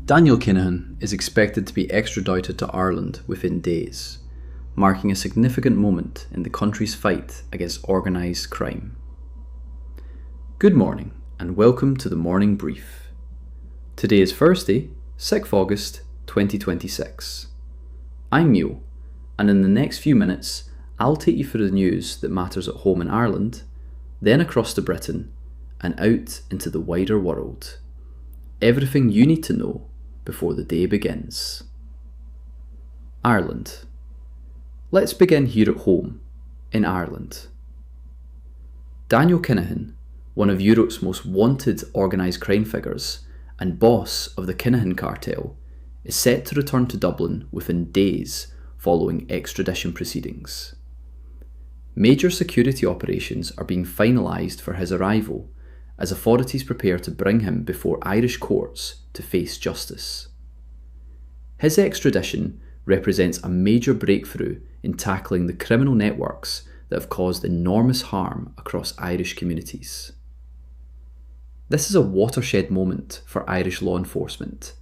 Daniel Kinahan is expected to be extradited to Ireland within days, marking a significant moment in the country's fight against organised crime. Good morning and welcome to the Morning Brief. Today is Thursday, 6th August 2026. I'm Neil, and in the next few minutes I'll take you through the news that matters at home in Ireland, then across to Britain, and out into the wider world. Everything you need to know before the day begins. Ireland. Let's begin here at home, in Ireland. Daniel Kinahan, one of Europe's most wanted organised crime figures and boss of the Kinahan cartel, is set to return to Dublin within days following extradition proceedings. Major security operations are being finalised for his arrival as authorities prepare to bring him before Irish courts to face justice. His extradition represents a major breakthrough in tackling the criminal networks that have caused enormous harm across Irish communities. This is a watershed moment for Irish law enforcement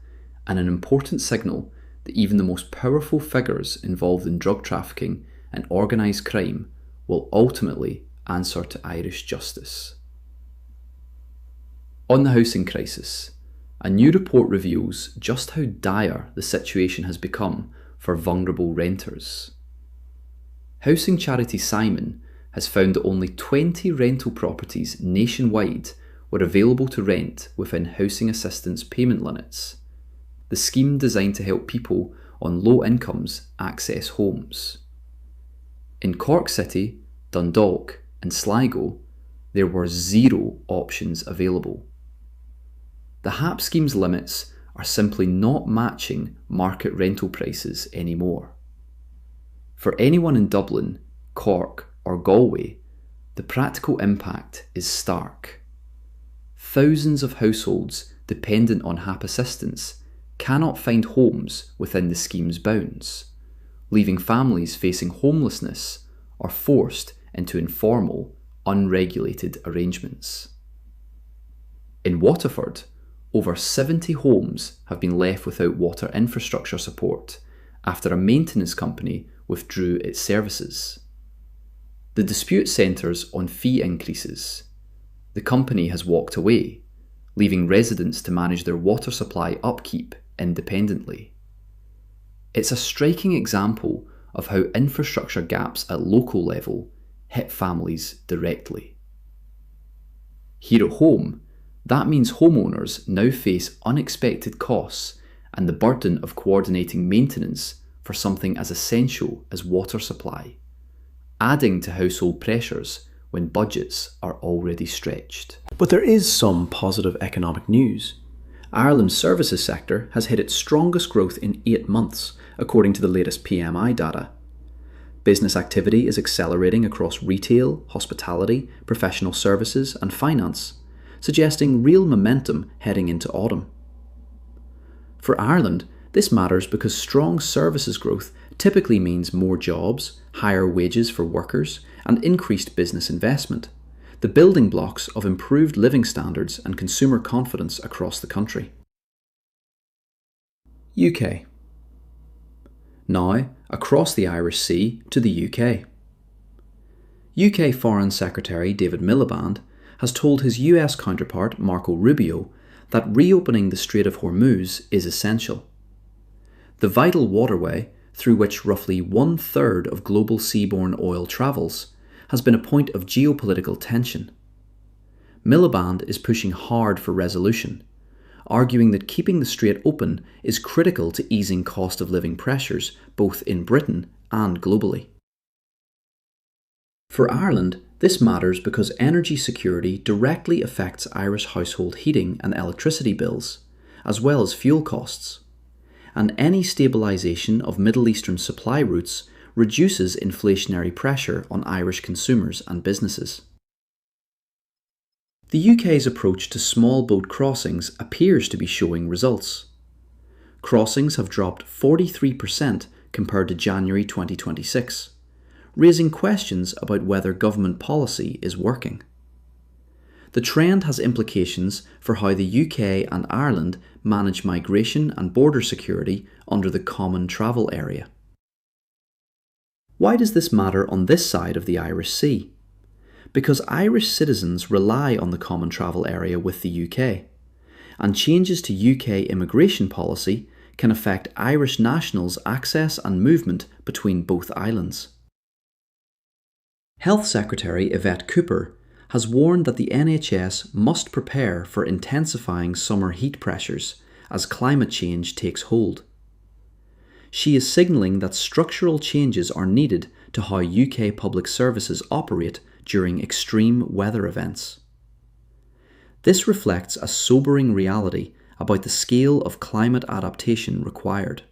and an important signal that even the most powerful figures involved in drug trafficking and organised crime will ultimately answer to Irish justice. On the housing crisis, a new report reveals just how dire the situation has become for vulnerable renters. Housing charity Simon has found that only 20 rental properties nationwide were available to rent within housing assistance payment limits, the scheme designed to help people on low incomes access homes. In Cork City, Dundalk and Sligo, there were 0 options available. The HAP scheme's limits are simply not matching market rental prices anymore. For anyone in Dublin, Cork or Galway, the practical impact is stark. Thousands of households dependent on HAP assistance cannot find homes within the scheme's bounds, leaving families facing homelessness or forced into informal, unregulated arrangements. In Waterford, over 70 homes have been left without water infrastructure support after a maintenance company withdrew its services. The dispute centres on fee increases. The company has walked away, leaving residents to manage their water supply upkeep independently. It's a striking example of how infrastructure gaps at local level hit families directly. Here at home, that means homeowners now face unexpected costs and the burden of coordinating maintenance for something as essential as water supply, adding to household pressures when budgets are already stretched. But there is some positive economic news. Ireland's services sector has hit its strongest growth in 8 months, according to the latest PMI data. Business activity is accelerating across retail, hospitality, professional services and finance, suggesting real momentum heading into autumn. For Ireland, this matters because strong services growth typically means more jobs, higher wages for workers, and increased business investment, the building blocks of improved living standards and consumer confidence across the country. UK. Now, across the Irish Sea to the UK. UK Foreign Secretary David Miliband has told his US counterpart Marco Rubio that reopening the Strait of Hormuz is essential. The vital waterway, through which roughly 1/3 of global seaborne oil travels, has been a point of geopolitical tension. Miliband is pushing hard for resolution, arguing that keeping the strait open is critical to easing cost of living pressures both in Britain and globally. For Ireland, this matters because energy security directly affects Irish household heating and electricity bills, as well as fuel costs. And any stabilisation of Middle Eastern supply routes reduces inflationary pressure on Irish consumers and businesses. The UK's approach to small boat crossings appears to be showing results. Crossings have dropped 43% compared to January 2026, raising questions about whether government policy is working. The trend has implications for how the UK and Ireland manage migration and border security under the Common Travel Area. Why does this matter on this side of the Irish Sea? Because Irish citizens rely on the Common Travel Area with the UK, and changes to UK immigration policy can affect Irish nationals' access and movement between both islands. Health Secretary Yvette Cooper has warned that the NHS must prepare for intensifying summer heat pressures as climate change takes hold. She is signalling that structural changes are needed to how UK public services operate during extreme weather events. This reflects a sobering reality about the scale of climate adaptation required.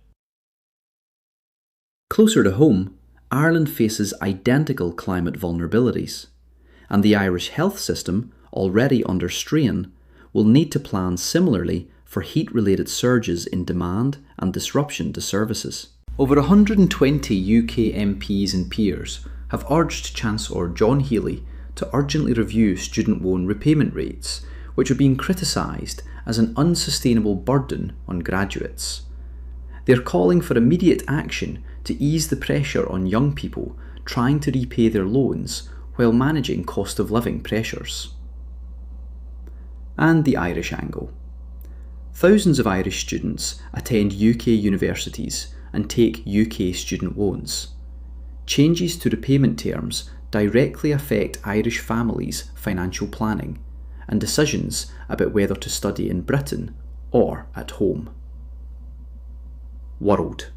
Closer to home, Ireland faces identical climate vulnerabilities, and the Irish health system, already under strain, will need to plan similarly for heat-related surges in demand and disruption to services. Over 120 UK MPs and peers have urged Chancellor John Healey to urgently review student loan repayment rates, which are being criticised as an unsustainable burden on graduates. They are calling for immediate action to ease the pressure on young people trying to repay their loans while managing cost of living pressures. And the Irish angle. Thousands of Irish students attend UK universities and take UK student loans. Changes to repayment terms directly affect Irish families' financial planning and decisions about whether to study in Britain or at home. World.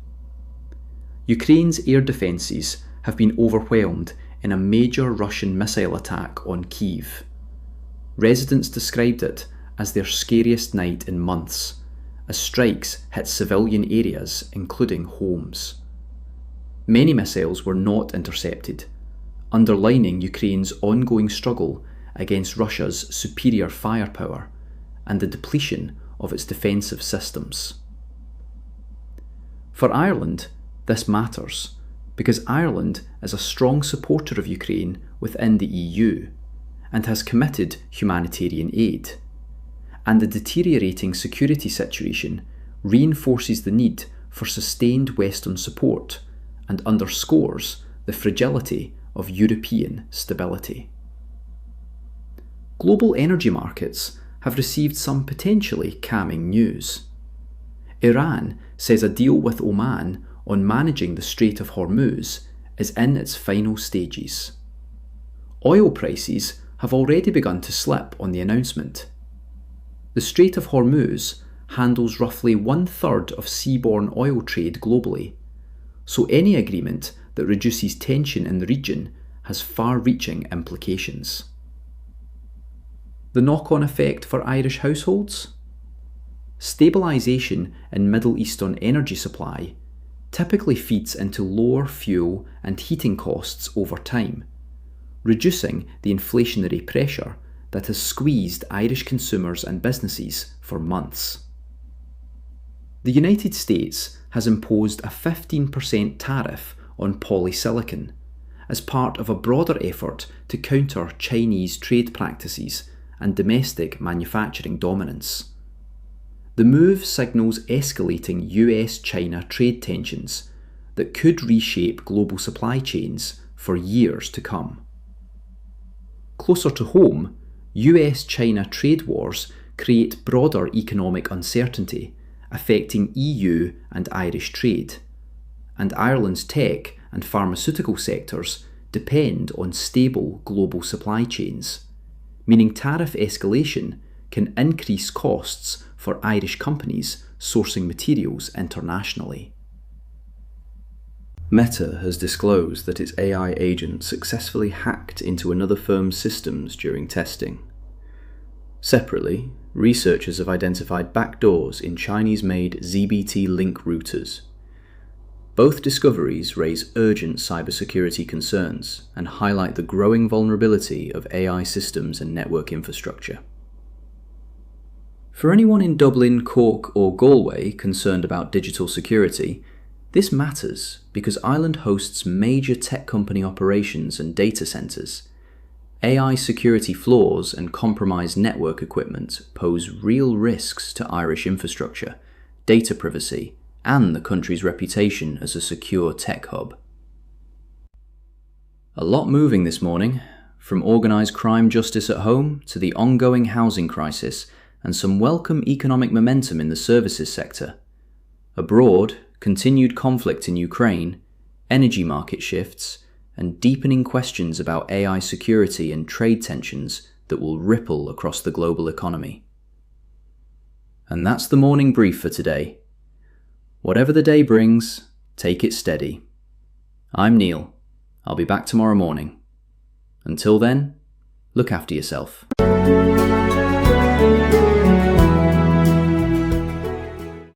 Ukraine's air defences have been overwhelmed in a major Russian missile attack on Kiev. Residents described it as their scariest night in months, as strikes hit civilian areas, including homes. Many missiles were not intercepted, underlining Ukraine's ongoing struggle against Russia's superior firepower and the depletion of its defensive systems. For Ireland, this matters because Ireland is a strong supporter of Ukraine within the EU and has committed humanitarian aid. And the deteriorating security situation reinforces the need for sustained Western support and underscores the fragility of European stability. Global energy markets have received some potentially calming news. Iran says a deal with Oman on managing the Strait of Hormuz is in its final stages. Oil prices have already begun to slip on the announcement. The Strait of Hormuz handles roughly 1/3 of seaborne oil trade globally, so any agreement that reduces tension in the region has far-reaching implications. The knock-on effect for Irish households? Stabilisation in Middle Eastern energy supply typically feeds into lower fuel and heating costs over time, reducing the inflationary pressure that has squeezed Irish consumers and businesses for months. The United States has imposed a 15% tariff on polysilicon as part of a broader effort to counter Chinese trade practices and domestic manufacturing dominance. The move signals escalating US-China trade tensions that could reshape global supply chains for years to come. Closer to home, US-China trade wars create broader economic uncertainty, affecting EU and Irish trade, and Ireland's tech and pharmaceutical sectors depend on stable global supply chains, meaning tariff escalation can increase costs for Irish companies sourcing materials internationally. Meta has disclosed that its AI agent successfully hacked into another firm's systems during testing. Separately, researchers have identified backdoors in Chinese-made ZBT link routers. Both discoveries raise urgent cybersecurity concerns and highlight the growing vulnerability of AI systems and network infrastructure. For anyone in Dublin, Cork or Galway concerned about digital security, this matters because Ireland hosts major tech company operations and data centres. AI security flaws and compromised network equipment pose real risks to Irish infrastructure, data privacy, and the country's reputation as a secure tech hub. A lot moving this morning, from organised crime justice at home to the ongoing housing crisis and some welcome economic momentum in the services sector. Abroad, continued conflict in Ukraine, energy market shifts, and deepening questions about AI security and trade tensions that will ripple across the global economy. And that's the morning brief for today. Whatever the day brings, take it steady. I'm Neil. I'll be back tomorrow morning. Until then, look after yourself.